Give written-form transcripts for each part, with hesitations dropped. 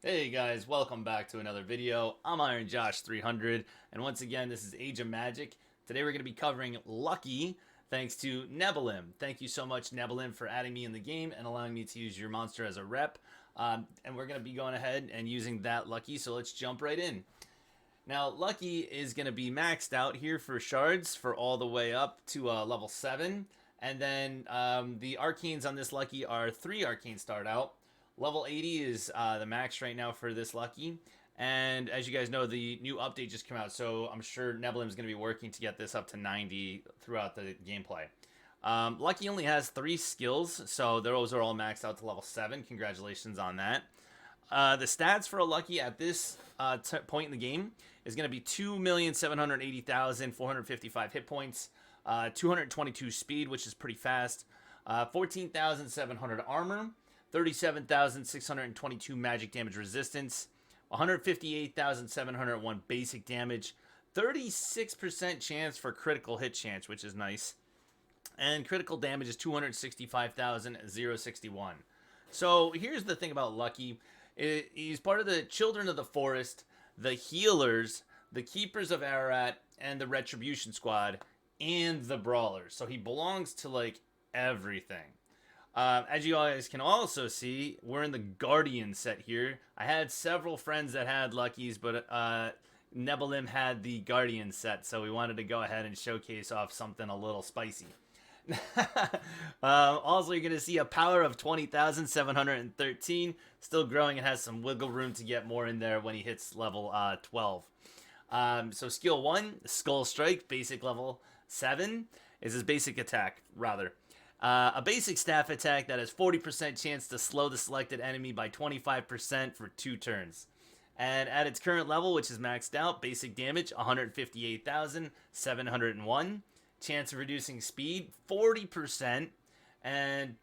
Hey guys, welcome back to another video. I'm Iron Josh 300, and once again, this is Age of Magic. Today we're going to be covering Lucky, thanks to Nebilim. Thank you so much, Nebilim, for adding me in the game and allowing me to use your monster as a rep. And we're going to be going ahead and using that Lucky, so let's jump right in. Now, Lucky is going to be maxed out here for shards for all the way up to level 7. And then the arcanes on this Lucky are 3 arcanes start out. Level 80 is the max right now for this Lucky. And as you guys know, the new update just came out, so I'm sure Nebilim is going to be working to get this up to 90 throughout the gameplay. Lucky only has 3 skills, so those are all maxed out to level 7. Congratulations on that. The stats for a Lucky at this point in the game is going to be 2,780,455 hit points, 222 speed, which is pretty fast, 14,700 armor, 37,622 magic damage resistance, 158,701 basic damage, 36% chance for critical hit chance, which is nice, and critical damage is 265,061. So here's the thing about Lucky. He's part of the Children of the Forest, the Healers, the Keepers of Ararat, and the Retribution Squad, and the Brawlers. So he belongs to like everything. As you guys can also see, we're in the Guardian set here. I had several friends that had Luckies, but Nebilim had the Guardian set, so we wanted to go ahead and showcase off something a little spicy. Also, you're going to see a power of 20,713, still growing and has some wiggle room to get more in there when he hits level 12. So skill 1, Skull Strike, basic level 7, is his basic attack, rather. A basic staff attack that has 40% chance to slow the selected enemy by 25% for 2 turns. And at its current level, which is maxed out, basic damage 158,701. Chance of reducing speed 40%. And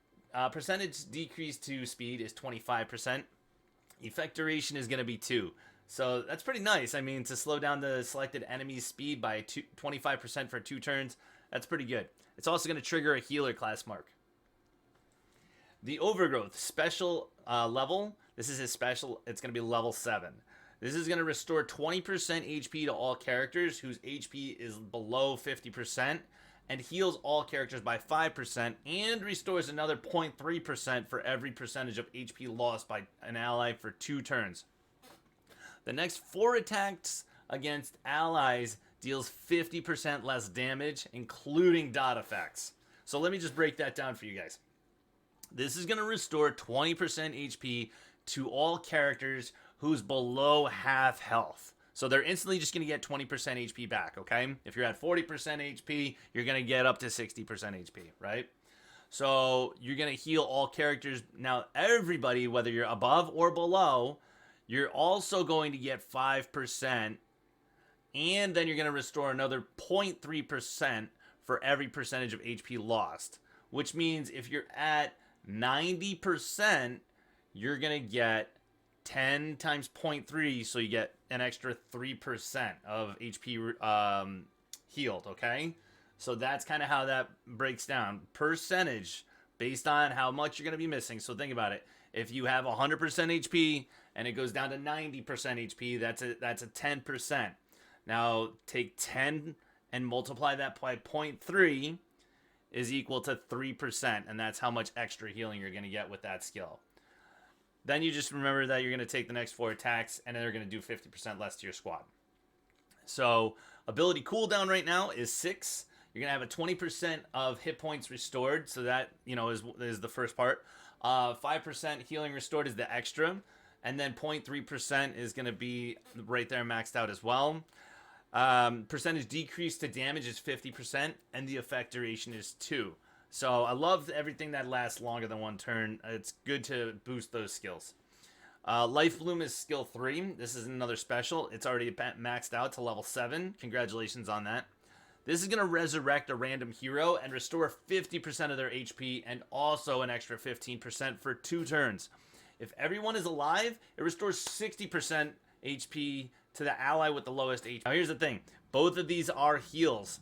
percentage decrease to speed is 25%. Effect duration is going to be 2. So that's pretty nice. I mean, to slow down the selected enemy's speed by 25% for 2 turns, that's pretty good. It's also going to trigger a healer class mark. The Overgrowth special level. This is his special. It's going to be level 7. This is going to restore 20% HP to all characters whose HP is below 50%, and heals all characters by 5%, and restores another 0.3% for every percentage of HP lost by an ally for 2 turns. The next 4 attacks against allies deals 50% less damage, including dot effects. So let me just break that down for you guys. This is going to restore 20% HP to all characters who's below half health. So they're instantly just going to get 20% HP back, okay? If you're at 40% HP, you're going to get up to 60% HP, right? So you're going to heal all characters. Now, everybody, whether you're above or below, you're also going to get 5%, and then you're going to restore another 0.3% for every percentage of HP lost. Which means if you're at 90%, you're going to get 10 times 0.3, so you get an extra 3% of HP healed, okay? So that's kind of how that breaks down. Percentage, based on how much you're going to be missing. So think about it. If you have 100% HP and it goes down to 90% HP, that's a 10%. Now, take 10 and multiply that by 0.3 is equal to 3%, and that's how much extra healing you're going to get with that skill. Then you just remember that you're going to take the next 4 attacks, and then they're going to do 50% less to your squad. So, ability cooldown right now is 6. You're going to have a 20% of hit points restored, so that, you know, is the first part. 5% healing restored is the extra, and then 0.3% is going to be right there maxed out as well. Percentage decrease to damage is 50%, and the effect duration is 2. So I love everything that lasts longer than 1 turn. It's good to boost those skills. Lifebloom is skill 3. This is another special. It's already maxed out to level 7. Congratulations on that. This is going to resurrect a random hero and restore 50% of their HP and also an extra 15% for 2 turns. If everyone is alive, it restores 60% HP to the ally with the lowest HP. Now here's the thing. Both of these are heals.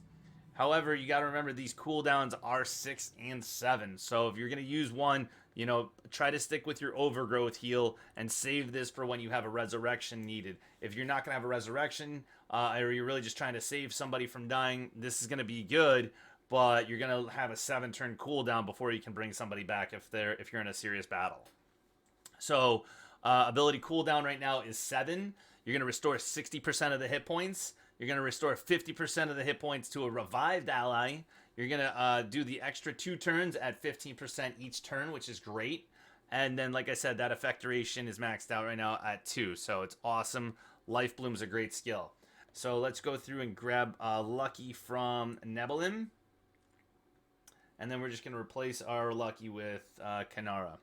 However, you got to remember these cooldowns are 6 and 7. So if you're going to use one, You know, try to stick with your overgrowth heal and save this for when you have a resurrection needed. If you're not going to have a resurrection, or you're really just trying to save somebody from dying, this is going to be good, but you're going to have a 7-turn cooldown before you can bring somebody back if you're in a serious battle. So, ability cooldown right now is 7. You're going to restore 60% of the hit points. You're going to restore 50% of the hit points to a revived ally. You're going to do the extra 2 turns at 15% each turn, which is great. And then, like I said, that effect duration is maxed out right now at 2. So it's awesome. Lifebloom's a great skill. So let's go through and grab Lucky from Nebilim. And then we're just going to replace our Lucky with Kanara.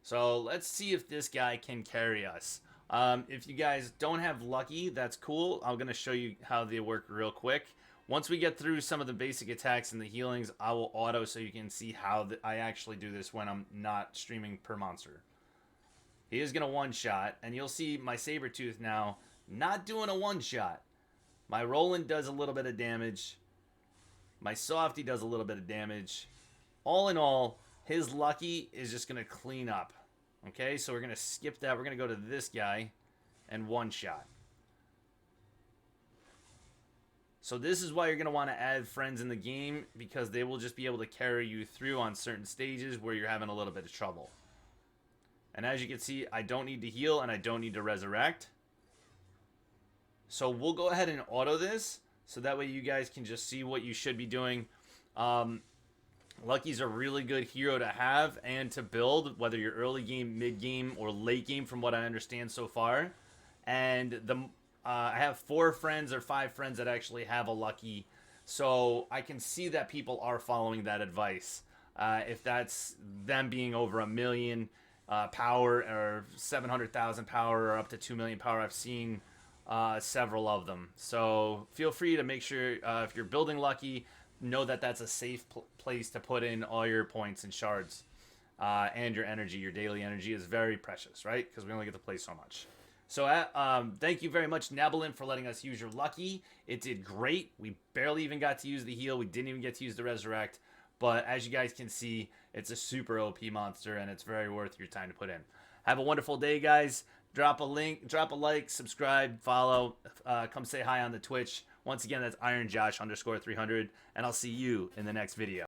So let's see if this guy can carry us. If you guys don't have Lucky, that's cool. I'm going to show you how they work real quick. Once we get through some of the basic attacks and the healings, I will auto so you can see how I actually do this when I'm not streaming per monster. He is going to one-shot, and you'll see my Sabertooth now not doing a one-shot. My Roland does a little bit of damage. My Softy does a little bit of damage. All in all, his Lucky is just going to clean up. Okay, so we're going to skip that. We're going to go to this guy and one-shot. So this is why you're going to want to add friends in the game, because they will just be able to carry you through on certain stages where you're having a little bit of trouble. And as you can see, I don't need to heal and I don't need to resurrect. So we'll go ahead and auto this, so that way you guys can just see what you should be doing. Lucky's a really good hero to have and to build, whether you're early game, mid game, or late game, from what I understand so far. And I have 4 friends or 5 friends that actually have a Lucky, so I can see that people are following that advice. If that's them being over 1 million power, or 700,000 power, or up to 2 million power, I've seen several of them. So feel free to make sure, if you're building Lucky, know that that's a safe place to put in all your points and shards, and your energy. Your daily energy is very precious, right? Because we only get to play so much. So thank you very much, Nebilim, for letting us use your Lucky. It did great. We barely even got to use the heal. We didn't even get to use the resurrect. But as you guys can see, it's a super OP monster, and it's very worth your time to put in. Have a wonderful day, guys. Drop a like, subscribe, follow, come say hi on the Twitch. Once again, that's IronJosh_300, and I'll see you in the next video.